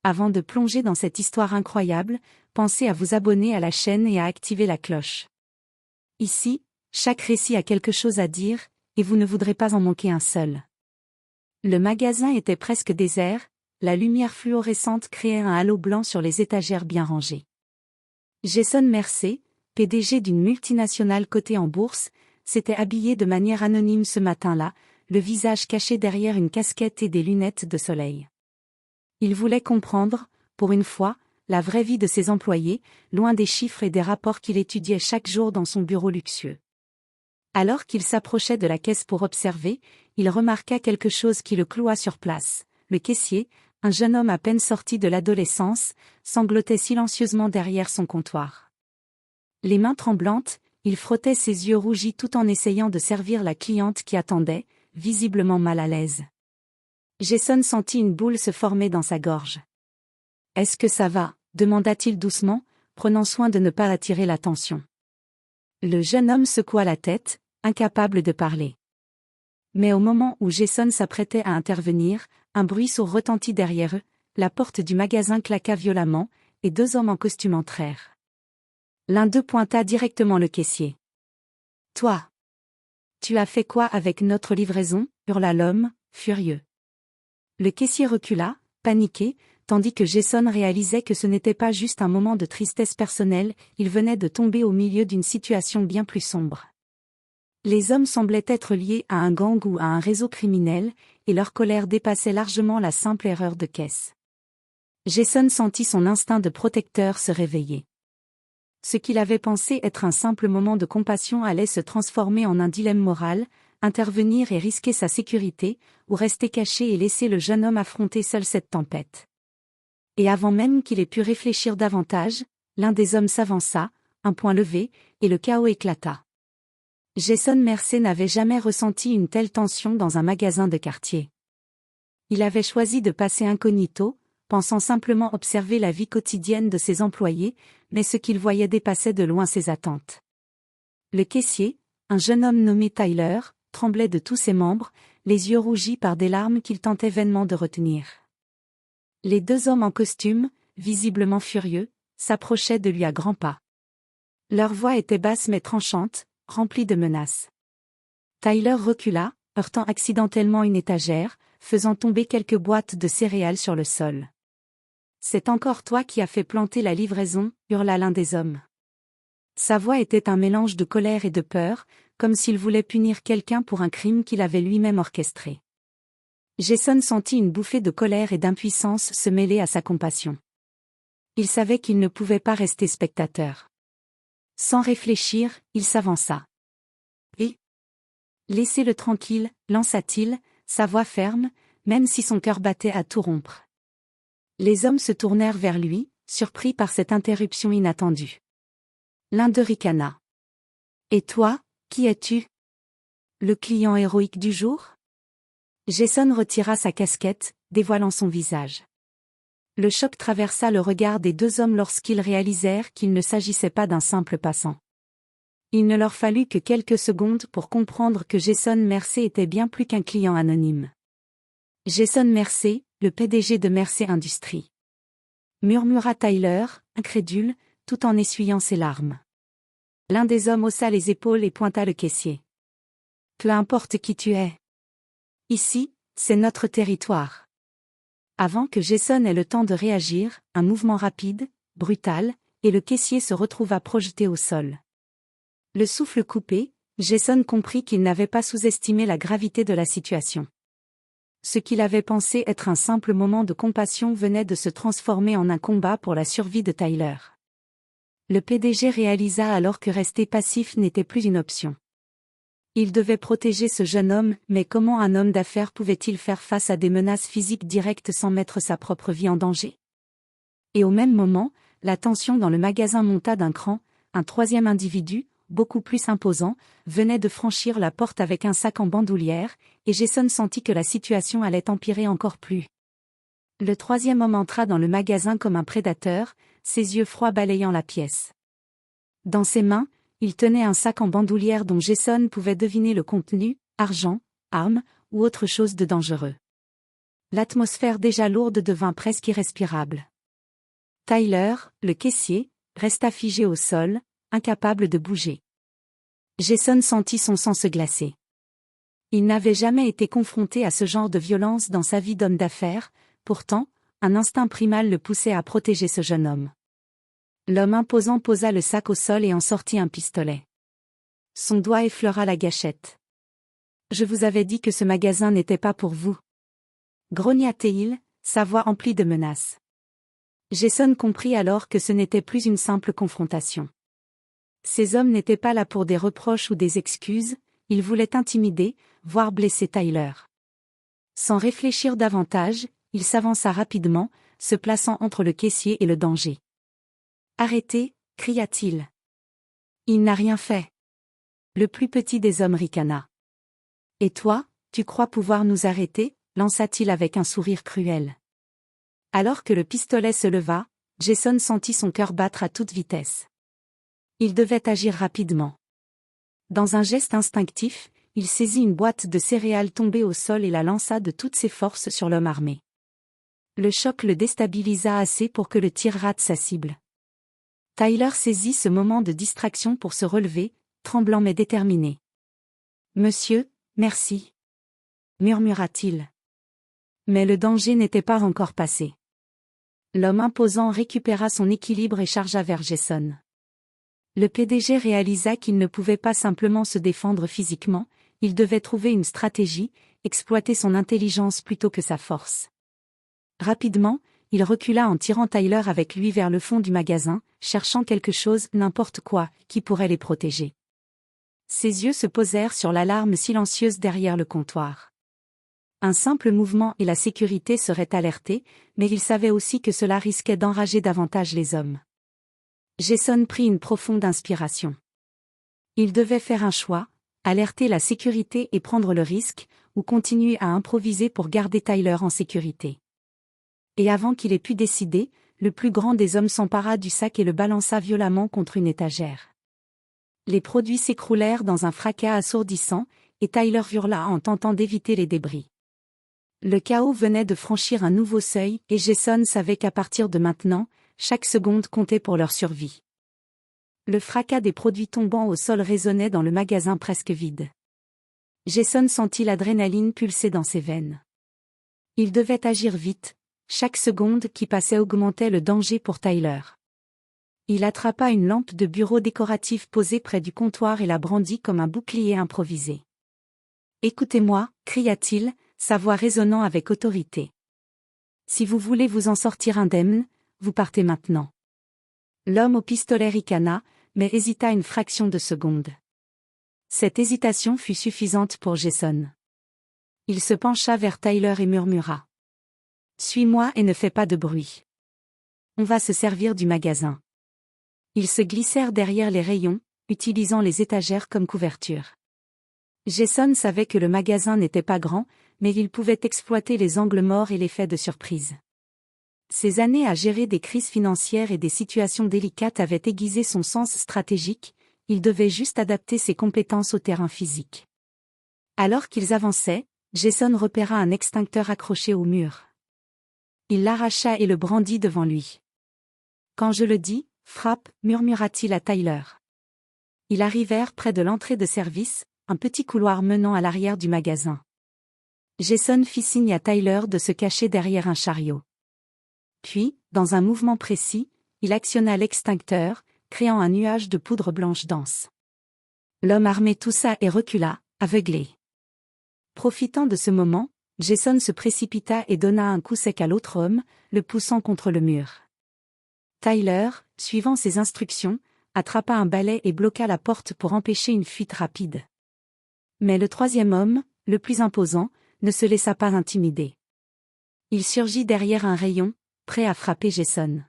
Avant de plonger dans cette histoire incroyable, pensez à vous abonner à la chaîne et à activer la cloche. Ici, chaque récit a quelque chose à dire, et vous ne voudrez pas en manquer un seul. Le magasin était presque désert, la lumière fluorescente créait un halo blanc sur les étagères bien rangées. Jason Mercer, PDG d'une multinationale cotée en bourse, s'était habillé de manière anonyme ce matin-là, le visage caché derrière une casquette et des lunettes de soleil. Il voulait comprendre, pour une fois, la vraie vie de ses employés, loin des chiffres et des rapports qu'il étudiait chaque jour dans son bureau luxueux. Alors qu'il s'approchait de la caisse pour observer, il remarqua quelque chose qui le cloua sur place. Le caissier, un jeune homme à peine sorti de l'adolescence, sanglotait silencieusement derrière son comptoir. Les mains tremblantes, il frottait ses yeux rougis tout en essayant de servir la cliente qui attendait, visiblement mal à l'aise. Jason sentit une boule se former dans sa gorge. « Est-ce que ça va ?» demanda-t-il doucement, prenant soin de ne pas attirer l'attention. Le jeune homme secoua la tête, incapable de parler. Mais au moment où Jason s'apprêtait à intervenir, un bruit sourd retentit derrière eux, la porte du magasin claqua violemment, et deux hommes en costume entrèrent. L'un d'eux pointa directement le caissier. « Toi! Tu as fait quoi avec notre livraison ?» hurla l'homme, furieux. Le caissier recula, paniqué, tandis que Jason réalisait que ce n'était pas juste un moment de tristesse personnelle, il venait de tomber au milieu d'une situation bien plus sombre. Les hommes semblaient être liés à un gang ou à un réseau criminel, et leur colère dépassait largement la simple erreur de caisse. Jason sentit son instinct de protecteur se réveiller. Ce qu'il avait pensé être un simple moment de compassion allait se transformer en un dilemme moral, intervenir et risquer sa sécurité, ou rester caché et laisser le jeune homme affronter seul cette tempête. Et avant même qu'il ait pu réfléchir davantage, l'un des hommes s'avança, un poing levé, et le chaos éclata. Jason Mercer n'avait jamais ressenti une telle tension dans un magasin de quartier. Il avait choisi de passer incognito, pensant simplement observer la vie quotidienne de ses employés, mais ce qu'il voyait dépassait de loin ses attentes. Le caissier, un jeune homme nommé Tyler, tremblait de tous ses membres, les yeux rougis par des larmes qu'il tentait vainement de retenir. Les deux hommes en costume, visiblement furieux, s'approchaient de lui à grands pas. Leur voix était basse mais tranchante, remplie de menaces. Tyler recula, heurtant accidentellement une étagère, faisant tomber quelques boîtes de céréales sur le sol. « C'est encore toi qui as fait planter la livraison » hurla l'un des hommes. Sa voix était un mélange de colère et de peur, comme s'il voulait punir quelqu'un pour un crime qu'il avait lui-même orchestré. Jason sentit une bouffée de colère et d'impuissance se mêler à sa compassion. Il savait qu'il ne pouvait pas rester spectateur. Sans réfléchir, il s'avança. « Et laissez-le tranquille » lança-t-il, sa voix ferme, même si son cœur battait à tout rompre. Les hommes se tournèrent vers lui, surpris par cette interruption inattendue. L'un d'eux ricana. « Et toi, qui es-tu ? Le client héroïque du jour ?» Jason retira sa casquette, dévoilant son visage. Le choc traversa le regard des deux hommes lorsqu'ils réalisèrent qu'il ne s'agissait pas d'un simple passant. Il ne leur fallut que quelques secondes pour comprendre que Jason Mercer était bien plus qu'un client anonyme. Jason Mercer, le PDG de Mercer Industries. Murmura Tyler, incrédule, tout en essuyant ses larmes. L'un des hommes haussa les épaules et pointa le caissier. « Peu importe qui tu es. Ici, c'est notre territoire. » Avant que Jason ait le temps de réagir, un mouvement rapide, brutal, et le caissier se retrouva projeté au sol. Le souffle coupé, Jason comprit qu'il n'avait pas sous-estimé la gravité de la situation. Ce qu'il avait pensé être un simple moment de compassion venait de se transformer en un combat pour la survie de Tyler. Le PDG réalisa alors que rester passif n'était plus une option. Il devait protéger ce jeune homme, mais comment un homme d'affaires pouvait-il faire face à des menaces physiques directes sans mettre sa propre vie en danger? Et au même moment, la tension dans le magasin monta d'un cran, un troisième individu, beaucoup plus imposant, venait de franchir la porte avec un sac en bandoulière, et Jason sentit que la situation allait empirer encore plus. Le troisième homme entra dans le magasin comme un prédateur, ses yeux froids balayant la pièce. Dans ses mains, il tenait un sac en bandoulière dont Jason pouvait deviner le contenu, argent, armes, ou autre chose de dangereux. L'atmosphère déjà lourde devint presque irrespirable. Tyler, le caissier, resta figé au sol, incapable de bouger. Jason sentit son sang se glacer. Il n'avait jamais été confronté à ce genre de violence dans sa vie d'homme d'affaires, pourtant, un instinct primal le poussait à protéger ce jeune homme. L'homme imposant posa le sac au sol et en sortit un pistolet. Son doigt effleura la gâchette. « Je vous avais dit que ce magasin n'était pas pour vous. » grogna-t-il, sa voix emplie de menaces. Jason comprit alors que ce n'était plus une simple confrontation. Ces hommes n'étaient pas là pour des reproches ou des excuses, ils voulaient intimider, voire blesser Tyler. Sans réfléchir davantage, il s'avança rapidement, se plaçant entre le caissier et le danger. « Arrêtez » cria-t-il. « Il n'a rien fait. » Le plus petit des hommes ricana. « Et toi, tu crois pouvoir nous arrêter » lança-t-il avec un sourire cruel. Alors que le pistolet se leva, Jason sentit son cœur battre à toute vitesse. Il devait agir rapidement. Dans un geste instinctif, il saisit une boîte de céréales tombée au sol et la lança de toutes ses forces sur l'homme armé. Le choc le déstabilisa assez pour que le tir rate sa cible. Tyler saisit ce moment de distraction pour se relever, tremblant mais déterminé. « Monsieur, merci. » murmura-t-il. Mais le danger n'était pas encore passé. L'homme imposant récupéra son équilibre et chargea vers Jason. Le PDG réalisa qu'il ne pouvait pas simplement se défendre physiquement, il devait trouver une stratégie, exploiter son intelligence plutôt que sa force. Rapidement, il recula en tirant Tyler avec lui vers le fond du magasin, cherchant quelque chose, n'importe quoi, qui pourrait les protéger. Ses yeux se posèrent sur l'alarme silencieuse derrière le comptoir. Un simple mouvement et la sécurité seraient alertés, mais il savait aussi que cela risquait d'enrager davantage les hommes. Jason prit une profonde inspiration. Il devait faire un choix, alerter la sécurité et prendre le risque, ou continuer à improviser pour garder Tyler en sécurité. Et avant qu'il ait pu décider, le plus grand des hommes s'empara du sac et le balança violemment contre une étagère. Les produits s'écroulèrent dans un fracas assourdissant, et Tyler hurla en tentant d'éviter les débris. Le chaos venait de franchir un nouveau seuil, et Jason savait qu'à partir de maintenant, chaque seconde comptait pour leur survie. Le fracas des produits tombant au sol résonnait dans le magasin presque vide. Jason sentit l'adrénaline pulser dans ses veines. Il devait agir vite, chaque seconde qui passait augmentait le danger pour Tyler. Il attrapa une lampe de bureau décorative posée près du comptoir et la brandit comme un bouclier improvisé. « Écoutez-moi » cria-t-il, sa voix résonnant avec autorité. « Si vous voulez vous en sortir indemne, vous partez maintenant. » L'homme au pistolet ricana, mais hésita une fraction de seconde. Cette hésitation fut suffisante pour Jason. Il se pencha vers Tyler et murmura. « Suis-moi et ne fais pas de bruit. On va se servir du magasin. » Ils se glissèrent derrière les rayons, utilisant les étagères comme couverture. Jason savait que le magasin n'était pas grand, mais il pouvait exploiter les angles morts et l'effet de surprise. Ces années à gérer des crises financières et des situations délicates avaient aiguisé son sens stratégique, il devait juste adapter ses compétences au terrain physique. Alors qu'ils avançaient, Jason repéra un extincteur accroché au mur. Il l'arracha et le brandit devant lui. « Quand je le dis, frappe » murmura-t-il à Tyler. Ils arrivèrent près de l'entrée de service, un petit couloir menant à l'arrière du magasin. Jason fit signe à Tyler de se cacher derrière un chariot. Puis, dans un mouvement précis, il actionna l'extincteur, créant un nuage de poudre blanche dense. L'homme armé toussa et recula, aveuglé. Profitant de ce moment, Jason se précipita et donna un coup sec à l'autre homme, le poussant contre le mur. Tyler, suivant ses instructions, attrapa un balai et bloqua la porte pour empêcher une fuite rapide. Mais le troisième homme, le plus imposant, ne se laissa pas intimider. Il surgit derrière un rayon, prêt à frapper Jason.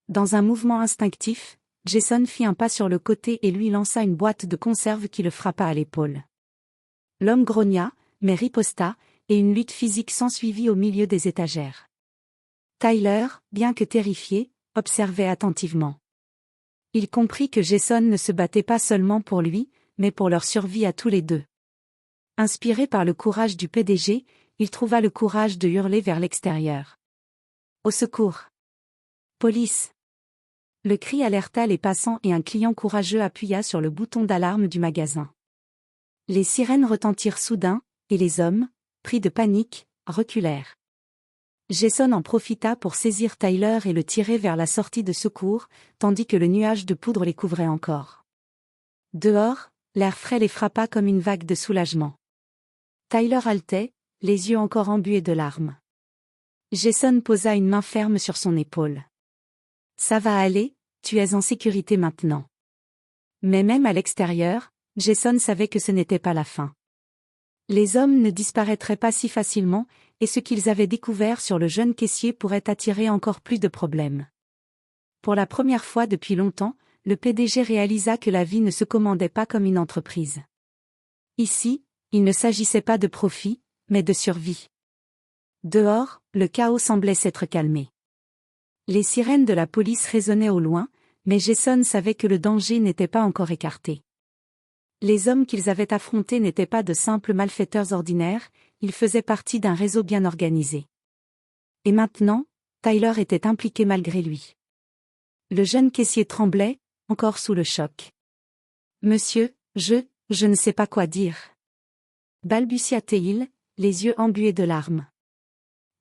Dans un mouvement instinctif, Jason fit un pas sur le côté et lui lança une boîte de conserve qui le frappa à l'épaule. L'homme grogna, mais riposta, et une lutte physique s'ensuivit au milieu des étagères. Tyler, bien que terrifié, observait attentivement. Il comprit que Jason ne se battait pas seulement pour lui, mais pour leur survie à tous les deux. Inspiré par le courage du PDG, il trouva le courage de hurler vers l'extérieur. Au secours! Police! Le cri alerta les passants et un client courageux appuya sur le bouton d'alarme du magasin. Les sirènes retentirent soudain, et les hommes, pris de panique, reculèrent. Jason en profita pour saisir Tyler et le tirer vers la sortie de secours, tandis que le nuage de poudre les couvrait encore. Dehors, l'air frais les frappa comme une vague de soulagement. Tyler haletait, les yeux encore embués de larmes. Jason posa une main ferme sur son épaule. « Ça va aller, tu es en sécurité maintenant. » Mais même à l'extérieur, Jason savait que ce n'était pas la fin. Les hommes ne disparaîtraient pas si facilement, et ce qu'ils avaient découvert sur le jeune caissier pourrait attirer encore plus de problèmes. Pour la première fois depuis longtemps, le PDG réalisa que la vie ne se commandait pas comme une entreprise. Ici, il ne s'agissait pas de profit, mais de survie. Dehors, le chaos semblait s'être calmé. Les sirènes de la police résonnaient au loin, mais Jason savait que le danger n'était pas encore écarté. Les hommes qu'ils avaient affrontés n'étaient pas de simples malfaiteurs ordinaires, ils faisaient partie d'un réseau bien organisé. Et maintenant, Tyler était impliqué malgré lui. Le jeune caissier tremblait, encore sous le choc. « Monsieur, je ne sais pas quoi dire. » balbutia-t-il, les yeux embués de larmes.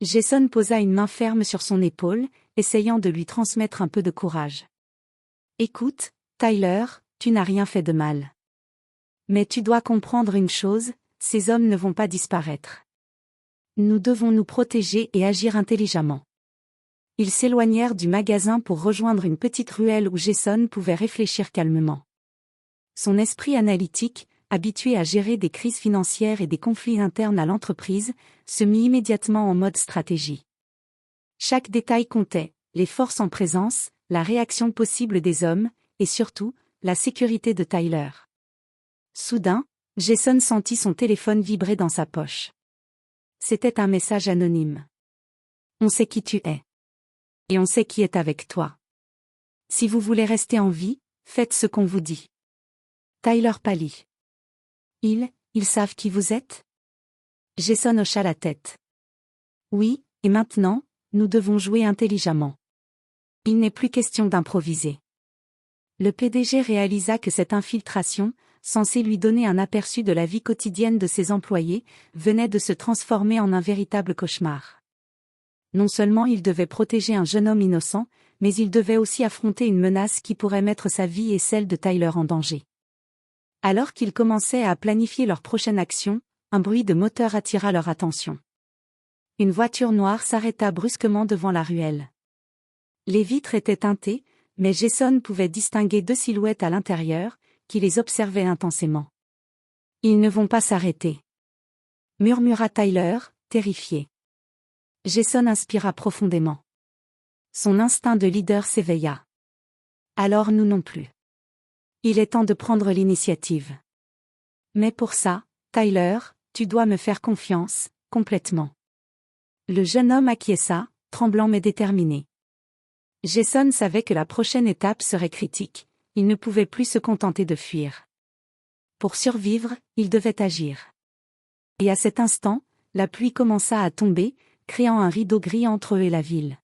Jason posa une main ferme sur son épaule, essayant de lui transmettre un peu de courage. « Écoute, Tyler, tu n'as rien fait de mal. Mais tu dois comprendre une chose, ces hommes ne vont pas disparaître. Nous devons nous protéger et agir intelligemment. » Ils s'éloignèrent du magasin pour rejoindre une petite ruelle où Jason pouvait réfléchir calmement. Son esprit analytique, habitué à gérer des crises financières et des conflits internes à l'entreprise, se mit immédiatement en mode stratégie. Chaque détail comptait, les forces en présence, la réaction possible des hommes, et surtout, la sécurité de Tyler. Soudain, Jason sentit son téléphone vibrer dans sa poche. C'était un message anonyme. « On sait qui tu es. Et on sait qui est avec toi. Si vous voulez rester en vie, faites ce qu'on vous dit. » Tyler pâlit. « Ils savent qui vous êtes ?» Jason hocha la tête. « Oui, et maintenant, nous devons jouer intelligemment. Il n'est plus question d'improviser. » Le PDG réalisa que cette infiltration, censée lui donner un aperçu de la vie quotidienne de ses employés, venait de se transformer en un véritable cauchemar. Non seulement il devait protéger un jeune homme innocent, mais il devait aussi affronter une menace qui pourrait mettre sa vie et celle de Tyler en danger. Alors qu'ils commençaient à planifier leur prochaine action, un bruit de moteur attira leur attention. Une voiture noire s'arrêta brusquement devant la ruelle. Les vitres étaient teintées, mais Jason pouvait distinguer deux silhouettes à l'intérieur, qui les observaient intensément. « Ils ne vont pas s'arrêter. » murmura Tyler, terrifié. Jason inspira profondément. Son instinct de leader s'éveilla. « Alors nous non plus. Il est temps de prendre l'initiative. Mais pour ça, Tyler, tu dois me faire confiance, complètement. » Le jeune homme acquiesça, tremblant mais déterminé. Jason savait que la prochaine étape serait critique, il ne pouvait plus se contenter de fuir. Pour survivre, il devait agir. Et à cet instant, la pluie commença à tomber, créant un rideau gris entre eux et la ville.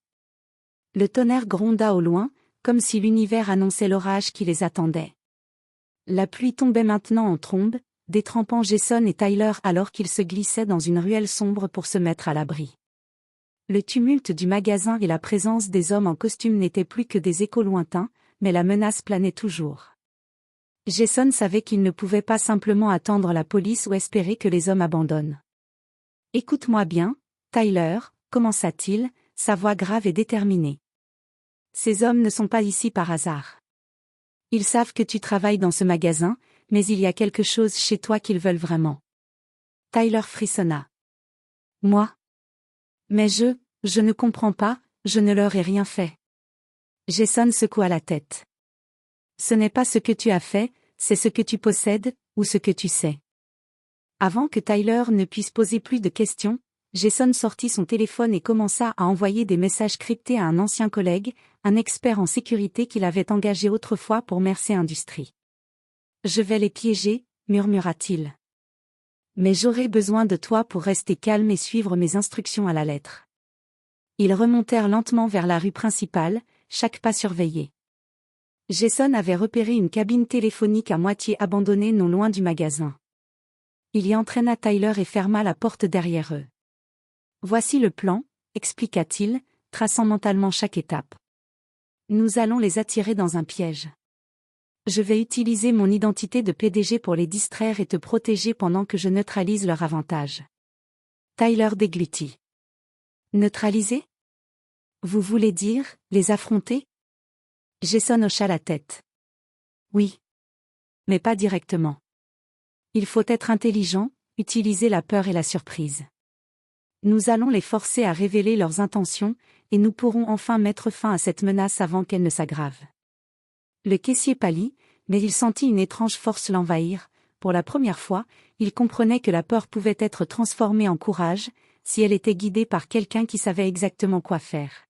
Le tonnerre gronda au loin, comme si l'univers annonçait l'orage qui les attendait. La pluie tombait maintenant en trombe, détrempant Jason et Tyler alors qu'ils se glissaient dans une ruelle sombre pour se mettre à l'abri. Le tumulte du magasin et la présence des hommes en costume n'étaient plus que des échos lointains, mais la menace planait toujours. Jason savait qu'il ne pouvait pas simplement attendre la police ou espérer que les hommes abandonnent. « Écoute-moi bien, Tyler, » commença-t-il, sa voix grave et déterminée. « Ces hommes ne sont pas ici par hasard. Ils savent que tu travailles dans ce magasin, mais il y a quelque chose chez toi qu'ils veulent vraiment. » Tyler frissonna. « Moi ? Mais je ne comprends pas, je ne leur ai rien fait. » Jason secoua la tête. « Ce n'est pas ce que tu as fait, c'est ce que tu possèdes, ou ce que tu sais. » Avant que Tyler ne puisse poser plus de questions, Jason sortit son téléphone et commença à envoyer des messages cryptés à un ancien collègue, un expert en sécurité qu'il avait engagé autrefois pour Mercer Industries. « Je vais les piéger, » murmura-t-il. Mais j'aurai besoin de toi pour rester calme et suivre mes instructions à la lettre. Ils remontèrent lentement vers la rue principale, chaque pas surveillé. Jason avait repéré une cabine téléphonique à moitié abandonnée non loin du magasin. Il y entraîna Tyler et ferma la porte derrière eux. Voici le plan, expliqua-t-il, traçant mentalement chaque étape. Nous allons les attirer dans un piège. Je vais utiliser mon identité de PDG pour les distraire et te protéger pendant que je neutralise leur avantage. Tyler déglutit. Neutraliser? Vous voulez dire, les affronter? Jason hocha la tête. Oui. Mais pas directement. Il faut être intelligent, utiliser la peur et la surprise. Nous allons les forcer à révéler leurs intentions, et nous pourrons enfin mettre fin à cette menace avant qu'elle ne s'aggrave. Le caissier pâlit, mais il sentit une étrange force l'envahir. Pour la première fois, il comprenait que la peur pouvait être transformée en courage, si elle était guidée par quelqu'un qui savait exactement quoi faire.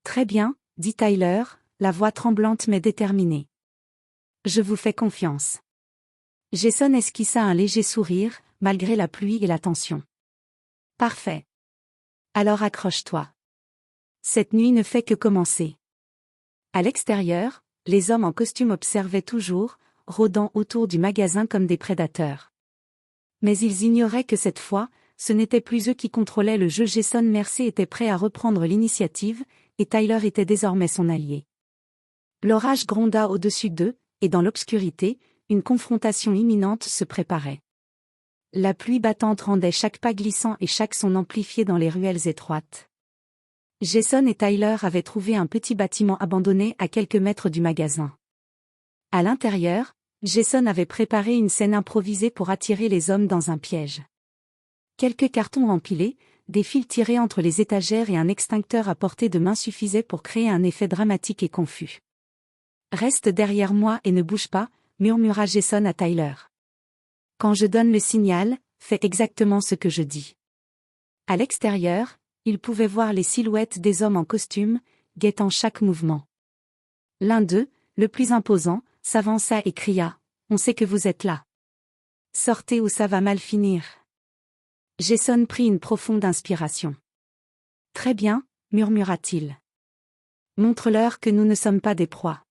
Très bien, dit Tyler, la voix tremblante mais déterminée. Je vous fais confiance. Jason esquissa un léger sourire, malgré la pluie et la tension. Parfait. Alors accroche-toi. Cette nuit ne fait que commencer. À l'extérieur, les hommes en costume observaient toujours, rôdant autour du magasin comme des prédateurs. Mais ils ignoraient que cette fois, ce n'étaient plus eux qui contrôlaient le jeu. Jason Mercer était prêt à reprendre l'initiative, et Tyler était désormais son allié. L'orage gronda au-dessus d'eux, et dans l'obscurité, une confrontation imminente se préparait. La pluie battante rendait chaque pas glissant et chaque son amplifié dans les ruelles étroites. Jason et Tyler avaient trouvé un petit bâtiment abandonné à quelques mètres du magasin. À l'intérieur, Jason avait préparé une scène improvisée pour attirer les hommes dans un piège. Quelques cartons empilés, des fils tirés entre les étagères et un extincteur à portée de main suffisaient pour créer un effet dramatique et confus. « Reste derrière moi et ne bouge pas », murmura Jason à Tyler. « Quand je donne le signal, fais exactement ce que je dis. » À l'extérieur, il pouvait voir les silhouettes des hommes en costume, guettant chaque mouvement. L'un d'eux, le plus imposant, s'avança et cria « On sait que vous êtes là. Sortez ou ça va mal finir. » Jason prit une profonde inspiration. « Très bien, » murmura-t-il. « Montre-leur que nous ne sommes pas des proies. »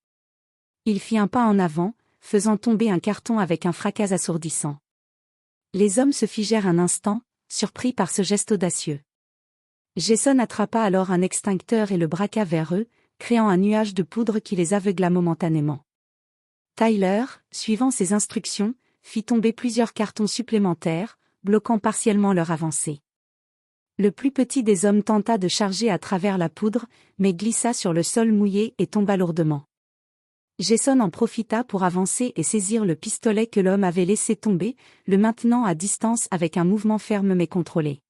Il fit un pas en avant, faisant tomber un carton avec un fracas assourdissant. Les hommes se figèrent un instant, surpris par ce geste audacieux. Jason attrapa alors un extincteur et le braqua vers eux, créant un nuage de poudre qui les aveugla momentanément. Tyler, suivant ses instructions, fit tomber plusieurs cartons supplémentaires, bloquant partiellement leur avancée. Le plus petit des hommes tenta de charger à travers la poudre, mais glissa sur le sol mouillé et tomba lourdement. Jason en profita pour avancer et saisir le pistolet que l'homme avait laissé tomber, le maintenant à distance avec un mouvement ferme mais contrôlé.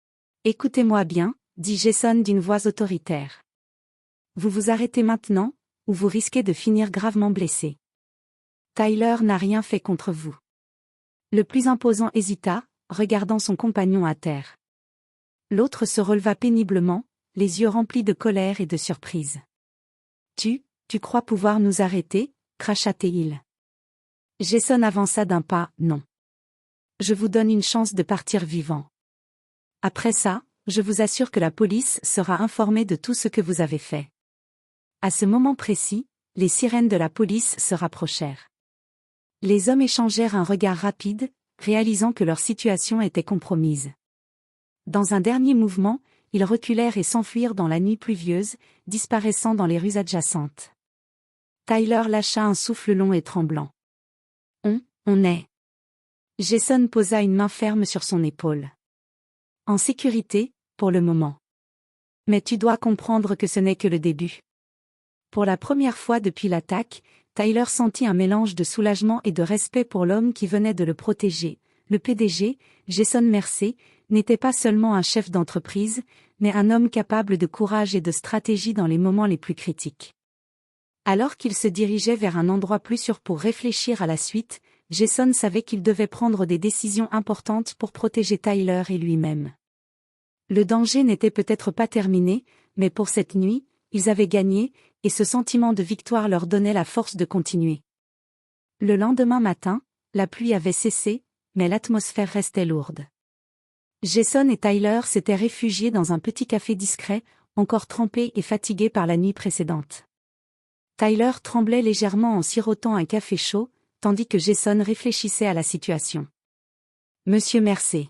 « Écoutez-moi bien, » dit Jason d'une voix autoritaire. « Vous vous arrêtez maintenant, ou vous risquez de finir gravement blessé. Tyler n'a rien fait contre vous. » Le plus imposant hésita, regardant son compagnon à terre. L'autre se releva péniblement, les yeux remplis de colère et de surprise. « Tu crois pouvoir nous arrêter ?» cracha-t-il. Jason avança d'un pas, « Non. Je vous donne une chance de partir vivant. Après ça, je vous assure que la police sera informée de tout ce que vous avez fait. » À ce moment précis, les sirènes de la police se rapprochèrent. Les hommes échangèrent un regard rapide, réalisant que leur situation était compromise. Dans un dernier mouvement, ils reculèrent et s'enfuirent dans la nuit pluvieuse, disparaissant dans les rues adjacentes. Tyler lâcha un souffle long et tremblant. On est. Jason posa une main ferme sur son épaule. En sécurité, pour le moment. Mais tu dois comprendre que ce n'est que le début. Pour la première fois depuis l'attaque, Tyler sentit un mélange de soulagement et de respect pour l'homme qui venait de le protéger. Le PDG, Jason Mercer, n'était pas seulement un chef d'entreprise, mais un homme capable de courage et de stratégie dans les moments les plus critiques. Alors qu'il se dirigeait vers un endroit plus sûr pour réfléchir à la suite, Jason savait qu'il devait prendre des décisions importantes pour protéger Tyler et lui-même. Le danger n'était peut-être pas terminé, mais pour cette nuit, ils avaient gagné, et ce sentiment de victoire leur donnait la force de continuer. Le lendemain matin, la pluie avait cessé, mais l'atmosphère restait lourde. Jason et Tyler s'étaient réfugiés dans un petit café discret, encore trempés et fatigués par la nuit précédente. Tyler tremblait légèrement en sirotant un café chaud, tandis que Jason réfléchissait à la situation. « Monsieur Mercer. »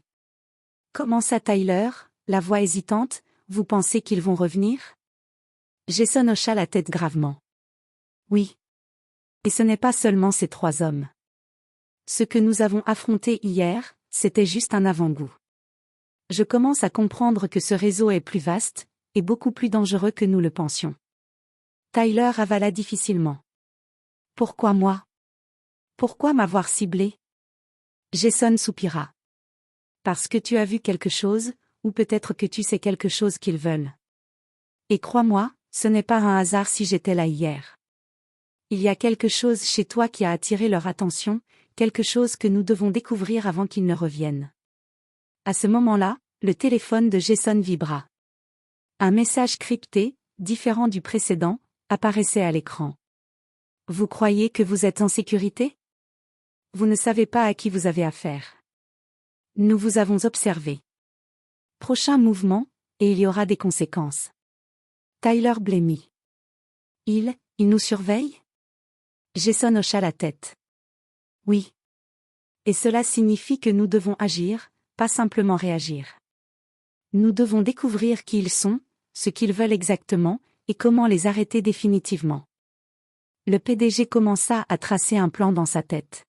Commença Tyler, la voix hésitante, « Vous pensez qu'ils vont revenir ?» Jason hocha la tête gravement. « Oui. Et ce n'est pas seulement ces 3 hommes. Ce que nous avons affronté hier, c'était juste un avant-goût. Je commence à comprendre que ce réseau est plus vaste, et beaucoup plus dangereux que nous le pensions. » Tyler avala difficilement. « Pourquoi moi? Pourquoi m'avoir ciblé ?» Jason soupira. « Parce que tu as vu quelque chose, ou peut-être que tu sais quelque chose qu'ils veulent. Et crois-moi, ce n'est pas un hasard si j'étais là hier. Il y a quelque chose chez toi qui a attiré leur attention, quelque chose que nous devons découvrir avant qu'ils ne reviennent. » À ce moment-là, le téléphone de Jason vibra. Un message crypté, différent du précédent, apparaissait à l'écran. « Vous croyez que vous êtes en sécurité? Vous ne savez pas à qui vous avez affaire. Nous vous avons observé. Prochain mouvement, et il y aura des conséquences. » Tyler blêmit. « Il nous surveille ?» Jason hocha la tête. « Oui. Et cela signifie que nous devons agir, pas simplement réagir. Nous devons découvrir qui ils sont, ce qu'ils veulent exactement, et comment les arrêter définitivement. » Le PDG commença à tracer un plan dans sa tête.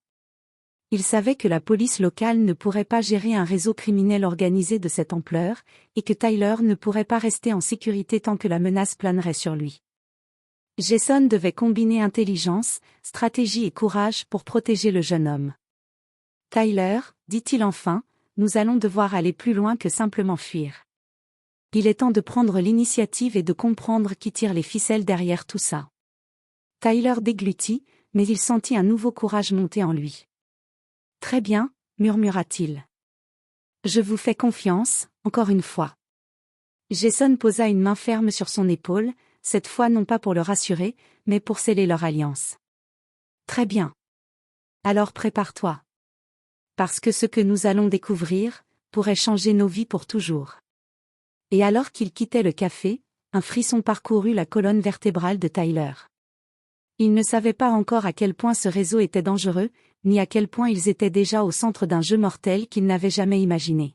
Il savait que la police locale ne pourrait pas gérer un réseau criminel organisé de cette ampleur, et que Tyler ne pourrait pas rester en sécurité tant que la menace planerait sur lui. Jason devait combiner intelligence, stratégie et courage pour protéger le jeune homme. « Tyler, dit-il enfin, nous allons devoir aller plus loin que simplement fuir. Il est temps de prendre l'initiative et de comprendre qui tire les ficelles derrière tout ça. » Tyler déglutit, mais il sentit un nouveau courage monter en lui. « Très bien, » murmura-t-il. « Je vous fais confiance, encore une fois. » Jason posa une main ferme sur son épaule, cette fois non pas pour le rassurer, mais pour sceller leur alliance. « Très bien. Alors prépare-toi. Parce que ce que nous allons découvrir pourrait changer nos vies pour toujours. » Et alors qu'il quittait le café, un frisson parcourut la colonne vertébrale de Tyler. Il ne savait pas encore à quel point ce réseau était dangereux, ni à quel point ils étaient déjà au centre d'un jeu mortel qu'il n'avait jamais imaginé.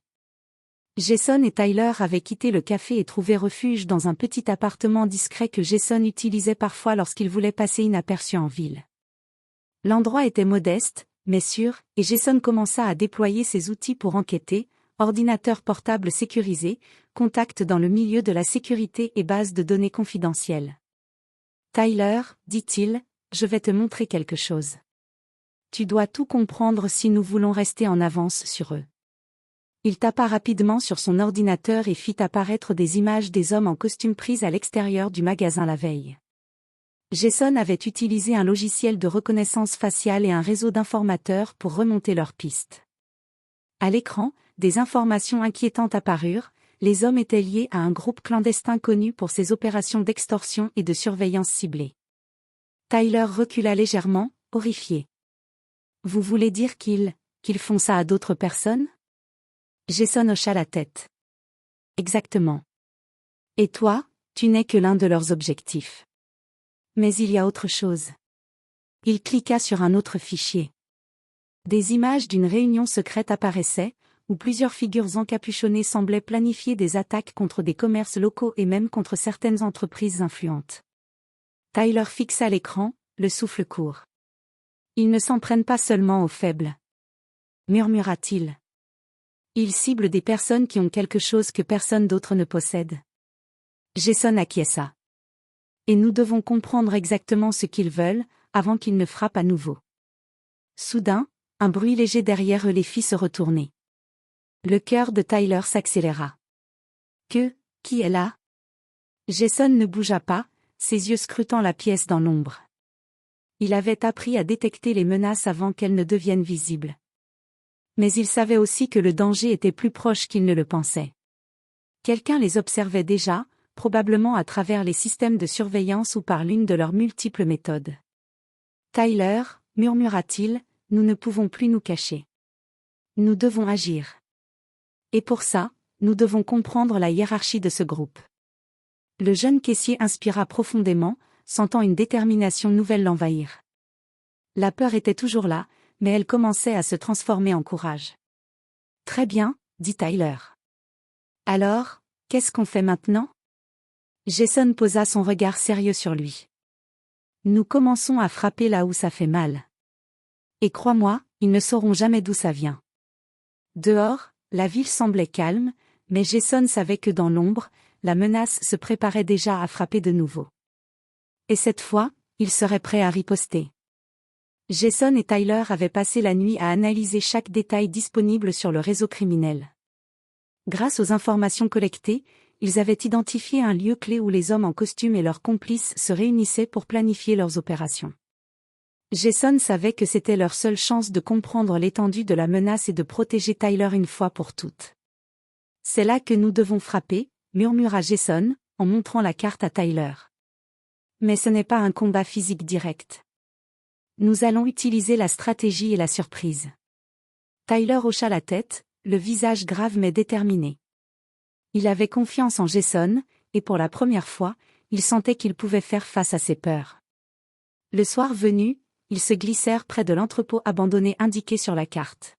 Jason et Tyler avaient quitté le café et trouvé refuge dans un petit appartement discret que Jason utilisait parfois lorsqu'il voulait passer inaperçu en ville. L'endroit était modeste, mais sûr, et Jason commença à déployer ses outils pour enquêter, ordinateur portable sécurisé, contact dans le milieu de la sécurité et base de données confidentielles. « Tyler, dit-il, je vais te montrer quelque chose. Tu dois tout comprendre si nous voulons rester en avance sur eux. » Il tapa rapidement sur son ordinateur et fit apparaître des images des hommes en costume prises à l'extérieur du magasin la veille. Jason avait utilisé un logiciel de reconnaissance faciale et un réseau d'informateurs pour remonter leurs pistes. À l'écran, des informations inquiétantes apparurent. Les hommes étaient liés à un groupe clandestin connu pour ses opérations d'extorsion et de surveillance ciblée. Tyler recula légèrement, horrifié. « Vous voulez dire qu'ils font ça à d'autres personnes ?» Jason hocha la tête. « Exactement. Et toi, tu n'es que l'un de leurs objectifs. Mais il y a autre chose. » Il cliqua sur un autre fichier. Des images d'une réunion secrète apparaissaient, où plusieurs figures encapuchonnées semblaient planifier des attaques contre des commerces locaux et même contre certaines entreprises influentes. Tyler fixa l'écran, le souffle court. « Ils ne s'en prennent pas seulement aux faibles. » murmura-t-il. « Ils ciblent des personnes qui ont quelque chose que personne d'autre ne possède. » Jason acquiesça. « Et nous devons comprendre exactement ce qu'ils veulent, avant qu'ils ne frappent à nouveau. » Soudain, un bruit léger derrière eux les fit se retourner. Le cœur de Tyler s'accéléra. « Qui est là ?» Jason ne bougea pas, ses yeux scrutant la pièce dans l'ombre. Il avait appris à détecter les menaces avant qu'elles ne deviennent visibles. Mais il savait aussi que le danger était plus proche qu'il ne le pensait. Quelqu'un les observait déjà, probablement à travers les systèmes de surveillance ou par l'une de leurs multiples méthodes. « Tyler, » murmura-t-il, « nous ne pouvons plus nous cacher. Nous devons agir. Et pour ça, nous devons comprendre la hiérarchie de ce groupe. Le jeune caissier inspira profondément, sentant une détermination nouvelle l'envahir. La peur était toujours là, mais elle commençait à se transformer en courage. Très bien, dit Tyler. Alors, qu'est-ce qu'on fait maintenant? Jason posa son regard sérieux sur lui. Nous commençons à frapper là où ça fait mal. Et crois-moi, ils ne sauront jamais d'où ça vient. Dehors, la ville semblait calme, mais Jason savait que dans l'ombre, la menace se préparait déjà à frapper de nouveau. Et cette fois, il serait prêt à riposter. Jason et Tyler avaient passé la nuit à analyser chaque détail disponible sur le réseau criminel. Grâce aux informations collectées, ils avaient identifié un lieu clé où les hommes en costume et leurs complices se réunissaient pour planifier leurs opérations. Jason savait que c'était leur seule chance de comprendre l'étendue de la menace et de protéger Tyler une fois pour toutes. C'est là que nous devons frapper, murmura Jason, en montrant la carte à Tyler. Mais ce n'est pas un combat physique direct. Nous allons utiliser la stratégie et la surprise. Tyler hocha la tête, le visage grave mais déterminé. Il avait confiance en Jason, et pour la première fois, il sentait qu'il pouvait faire face à ses peurs. Le soir venu, ils se glissèrent près de l'entrepôt abandonné indiqué sur la carte.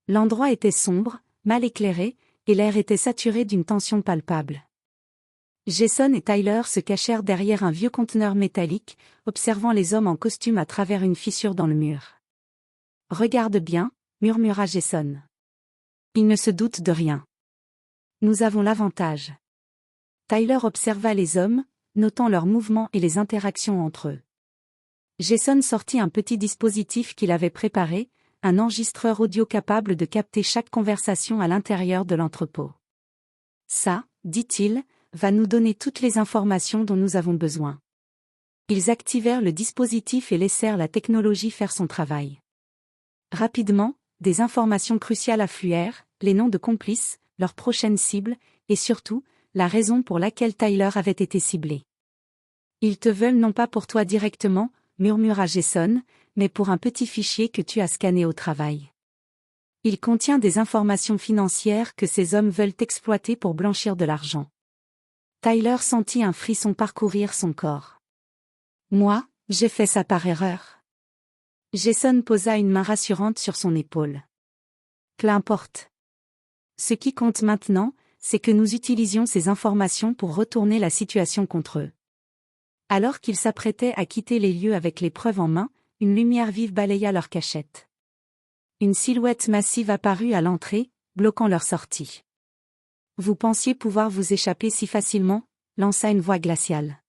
L'endroit était sombre, mal éclairé, et l'air était saturé d'une tension palpable. Jason et Tyler se cachèrent derrière un vieux conteneur métallique, observant les hommes en costume à travers une fissure dans le mur. « Regarde bien, » murmura Jason. Il ne se doute de rien. Nous avons l'avantage. Tyler observa les hommes, notant leurs mouvements et les interactions entre eux. Jason sortit un petit dispositif qu'il avait préparé, un enregistreur audio capable de capter chaque conversation à l'intérieur de l'entrepôt. Ça, dit-il, va nous donner toutes les informations dont nous avons besoin. Ils activèrent le dispositif et laissèrent la technologie faire son travail. Rapidement, des informations cruciales affluèrent, les noms de complices, leurs prochaines cibles, et surtout, la raison pour laquelle Tyler avait été ciblé. Ils te veulent non pas pour toi directement, murmura Jason, mais pour un petit fichier que tu as scanné au travail. Il contient des informations financières que ces hommes veulent exploiter pour blanchir de l'argent. Tyler sentit un frisson parcourir son corps. Moi, j'ai fait ça par erreur. Jason posa une main rassurante sur son épaule. Qu'importe. Ce qui compte maintenant, c'est que nous utilisions ces informations pour retourner la situation contre eux. Alors qu'ils s'apprêtaient à quitter les lieux avec les preuves en main, une lumière vive balaya leur cachette. Une silhouette massive apparut à l'entrée, bloquant leur sortie. Vous pensiez pouvoir vous échapper si facilement, lança une voix glaciale.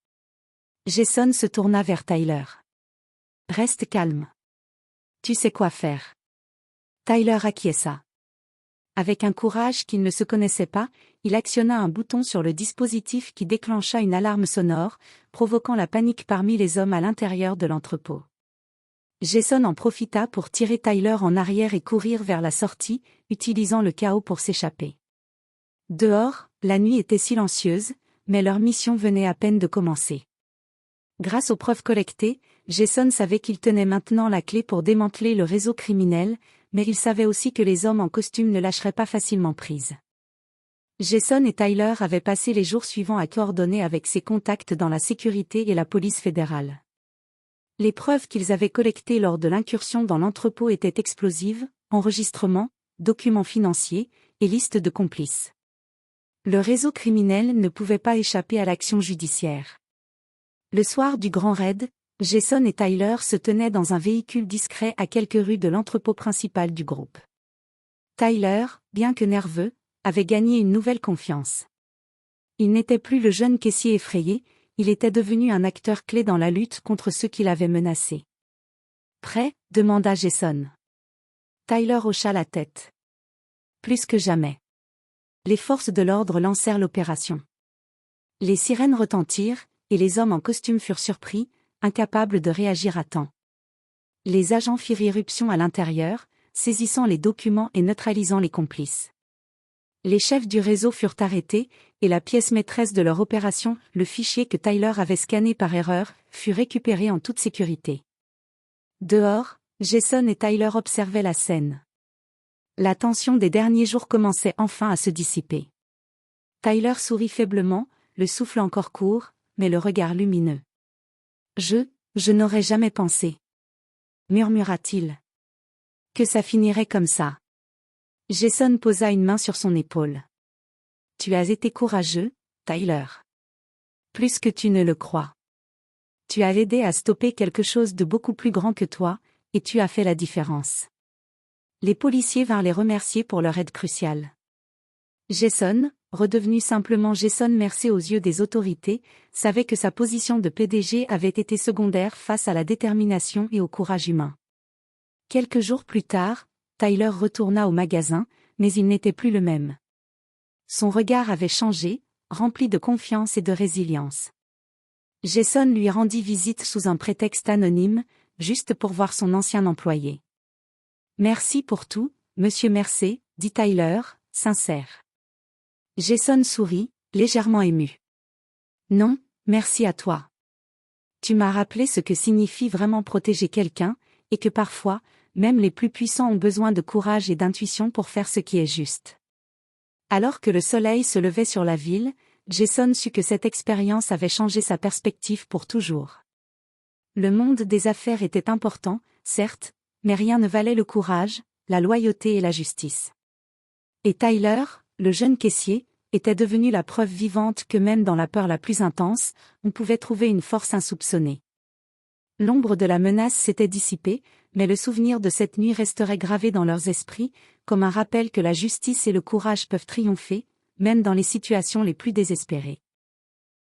Jason se tourna vers Tyler. Reste calme. Tu sais quoi faire. Tyler acquiesça. Avec un courage qu'il ne se connaissait pas, il actionna un bouton sur le dispositif qui déclencha une alarme sonore, provoquant la panique parmi les hommes à l'intérieur de l'entrepôt. Jason en profita pour tirer Tyler en arrière et courir vers la sortie, utilisant le chaos pour s'échapper. Dehors, la nuit était silencieuse, mais leur mission venait à peine de commencer. Grâce aux preuves collectées, Jason savait qu'il tenait maintenant la clé pour démanteler le réseau criminel, mais il savait aussi que les hommes en costume ne lâcheraient pas facilement prise. Jason et Tyler avaient passé les jours suivants à coordonner avec ses contacts dans la sécurité et la police fédérale. Les preuves qu'ils avaient collectées lors de l'incursion dans l'entrepôt étaient explosives, enregistrements, documents financiers, et listes de complices. Le réseau criminel ne pouvait pas échapper à l'action judiciaire. Le soir du grand raid, Jason et Tyler se tenaient dans un véhicule discret à quelques rues de l'entrepôt principal du groupe. Tyler, bien que nerveux, avait gagné une nouvelle confiance. Il n'était plus le jeune caissier effrayé, il était devenu un acteur clé dans la lutte contre ceux qui l'avaient menacé. « Prêt ?» demanda Jason. Tyler hocha la tête. Plus que jamais. Les forces de l'ordre lancèrent l'opération. Les sirènes retentirent, et les hommes en costume furent surpris, incapables de réagir à temps. Les agents firent irruption à l'intérieur, saisissant les documents et neutralisant les complices. Les chefs du réseau furent arrêtés, et la pièce maîtresse de leur opération, le fichier que Tyler avait scanné par erreur, fut récupéré en toute sécurité. Dehors, Jason et Tyler observaient la scène. La tension des derniers jours commençait enfin à se dissiper. Tyler sourit faiblement, le souffle encore court, mais le regard lumineux. Je n'aurais jamais pensé. Murmura-t-il. Que ça finirait comme ça. Jason posa une main sur son épaule. Tu as été courageux, Tyler. Plus que tu ne le crois. Tu as aidé à stopper quelque chose de beaucoup plus grand que toi, et tu as fait la différence. Les policiers vinrent les remercier pour leur aide cruciale. Jason, redevenu simplement Jason Mercer aux yeux des autorités, savait que sa position de PDG avait été secondaire face à la détermination et au courage humain. Quelques jours plus tard, Tyler retourna au magasin, mais il n'était plus le même. Son regard avait changé, rempli de confiance et de résilience. Jason lui rendit visite sous un prétexte anonyme, juste pour voir son ancien employé. Merci pour tout, monsieur Mercer, dit Tyler, sincère. Jason sourit, légèrement ému. Non, merci à toi. Tu m'as rappelé ce que signifie vraiment protéger quelqu'un, et que parfois, même les plus puissants ont besoin de courage et d'intuition pour faire ce qui est juste. Alors que le soleil se levait sur la ville, Jason sut que cette expérience avait changé sa perspective pour toujours. Le monde des affaires était important, certes, mais rien ne valait le courage, la loyauté et la justice. Et Tyler, le jeune caissier, était devenu la preuve vivante que même dans la peur la plus intense, on pouvait trouver une force insoupçonnée. L'ombre de la menace s'était dissipée, mais le souvenir de cette nuit resterait gravé dans leurs esprits, comme un rappel que la justice et le courage peuvent triompher, même dans les situations les plus désespérées.